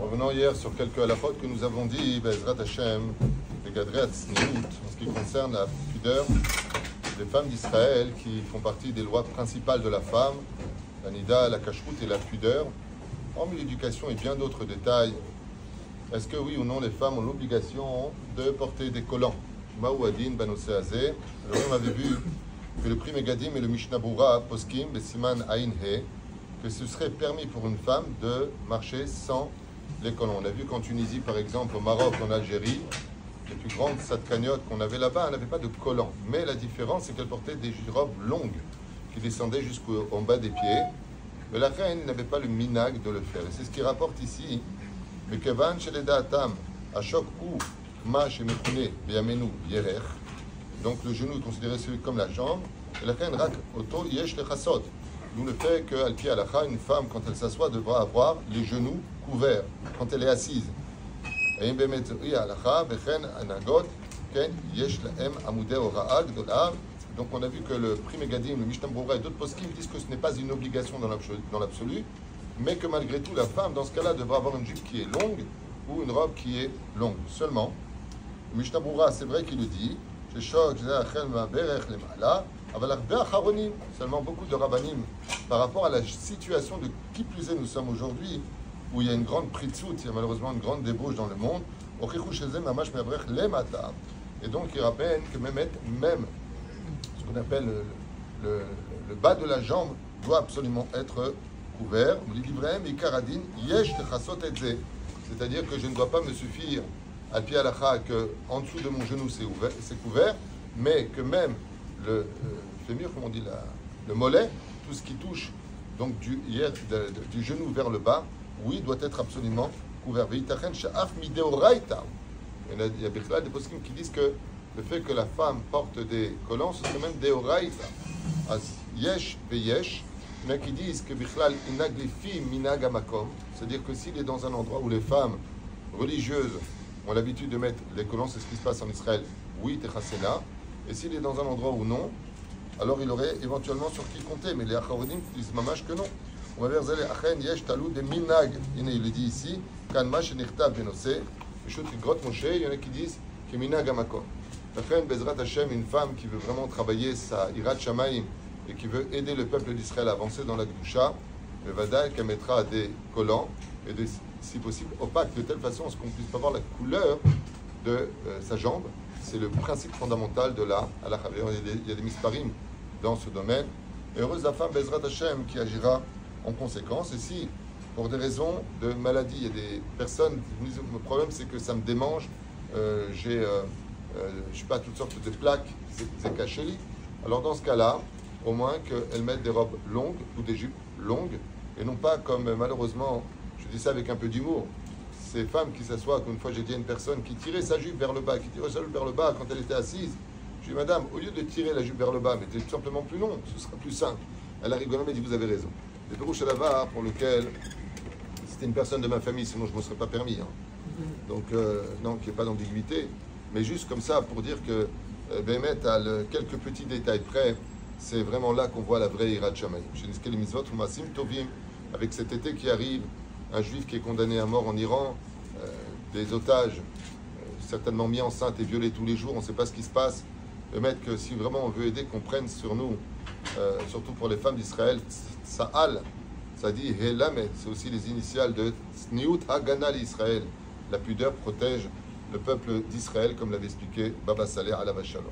Revenons hier sur quelques halachot que nous avons dit, Bezrat Hashem, les Gadret Tzniut, en ce qui concerne la pudeur des femmes d'Israël qui font partie des lois principales de la femme, la nida, la kashrut et la pudeur, hormis l'éducation et bien d'autres détails. Est-ce que oui ou non les femmes ont l'obligation de porter des collants? Maouadin Banosé Azé. Alors on avait vu que le Pri Megadim et le Mishnah Berurah poskim besiman ayin he, que ce serait permis pour une femme de marcher sans les collants. On a vu qu'en Tunisie, par exemple, au Maroc, en Algérie, les plus grandes satkagnotes qu'on avait là-bas, elles n'avaient pas de collants. Mais la différence, c'est qu'elles portaient des robes longues qui descendaient jusqu'en bas des pieds. Mais la reine n'avait pas le minag de le faire. Et c'est ce qu'il rapporte ici. Mais kevan sheledaatam ashok ou ma shemechune beyamenu yerer. Donc le genou est considéré celui comme la jambe. Et la reine rak oto yesh lechasot. D'où le fait qu'al pi halacha, une femme, quand elle s'assoit, devra avoir les genoux couverts quand elle est assise. Donc on a vu que le Pri Megadim, le Mishnah Berurah et d'autres poskim disent que ce n'est pas une obligation dans l'absolu, mais que malgré tout la femme dans ce cas-là devra avoir une jupe qui est longue ou une robe qui est longue. Seulement, le Mishnah Berurah, c'est vrai qu'il le dit, seulement beaucoup de rabbanim par rapport à la situation de qui plus est nous sommes aujourd'hui, où il y a une grande pritzout, il y a malheureusement une grande débauche dans le monde, et donc il rappelle que même ce qu'on appelle le bas de la jambe doit absolument être couvert. C'est-à-dire que je ne dois pas me suffire à pi halacha que en dessous de mon genou c'est couvert, mais que même le fémur, comme on dit, le mollet, tout ce qui touche donc du genou vers le bas, oui, doit être absolument couvert. Il y a des poskim qui disent que le fait que la femme porte des collants, ce serait même deoraita. Yesh veyesh. Il y en a qui disent que bichlal inaglifi minag amakom, c'est-à-dire que s'il est dans un endroit où les femmes religieuses ont l'habitude de mettre les collants, c'est ce qui se passe en Israël, oui, techasena. Et s'il est dans un endroit où non, alors il aurait éventuellement sur qui compter. Mais les acharonim disent mamash que non. On va vers Zalé Achen Yesh Talou de Minag. Il est dit ici, Kan Mash Nechtav Benose, Mishut Grot Moshe, il y en a qui disent que Minag Amakom. Achen Bezrat Hashem, une femme qui veut vraiment travailler sa Irat Shamaim et qui veut aider le peuple d'Israël à avancer dans la Gdusha, le Vadaï qu'elle mettra des collants et si possible opaques, de telle façon à ce qu'on puisse pas voir la couleur de sa jambe. C'est le principe fondamental de la halakha. Il y a des misparim dans ce domaine. Et heureuse la femme Bezrat Hashem qui agira en conséquence. Et si, pour des raisons de maladie, il y a des personnes qui disent le problème c'est que ça me démange, j'ai je sais pas, toutes sortes de plaques, c'est caché. Alors dans ce cas-là, au moins qu'elles mettent des robes longues ou des jupes longues, et non pas comme malheureusement, je dis ça avec un peu d'humour, ces femmes qui s'assoient, comme une fois j'ai dit à une personne qui tirait sa jupe vers le bas, quand elle était assise. Je dis madame, au lieu de tirer la jupe vers le bas, mettez tout simplement plus long, ce sera plus simple. Elle a rigolé, mais dit vous avez raison. Le Pérouche à la pour lequel c'était une personne de ma famille, sinon je ne me serais pas permis. Donc, non, qu'il n'y ait pas d'ambiguïté. Mais juste comme ça, pour dire que Bémet a quelques petits détails près, c'est vraiment là qu'on voit la vraie Irat Shamayim. Chez Niskel Mitzvot, Masim Tovim, avec cet été qui arrive, un juif qui est condamné à mort en Iran, des otages, certainement mis enceintes et violés tous les jours, on ne sait pas ce qui se passe. Bémet, que si vraiment on veut aider, qu'on prenne sur nous, surtout pour les femmes d'Israël, Sa'al, ça dit Helamet, c'est aussi les initiales de Tzniut Hagana l'Israël. La pudeur protège le peuple d'Israël, comme l'avait expliqué Baba Saleh Alav Shalom.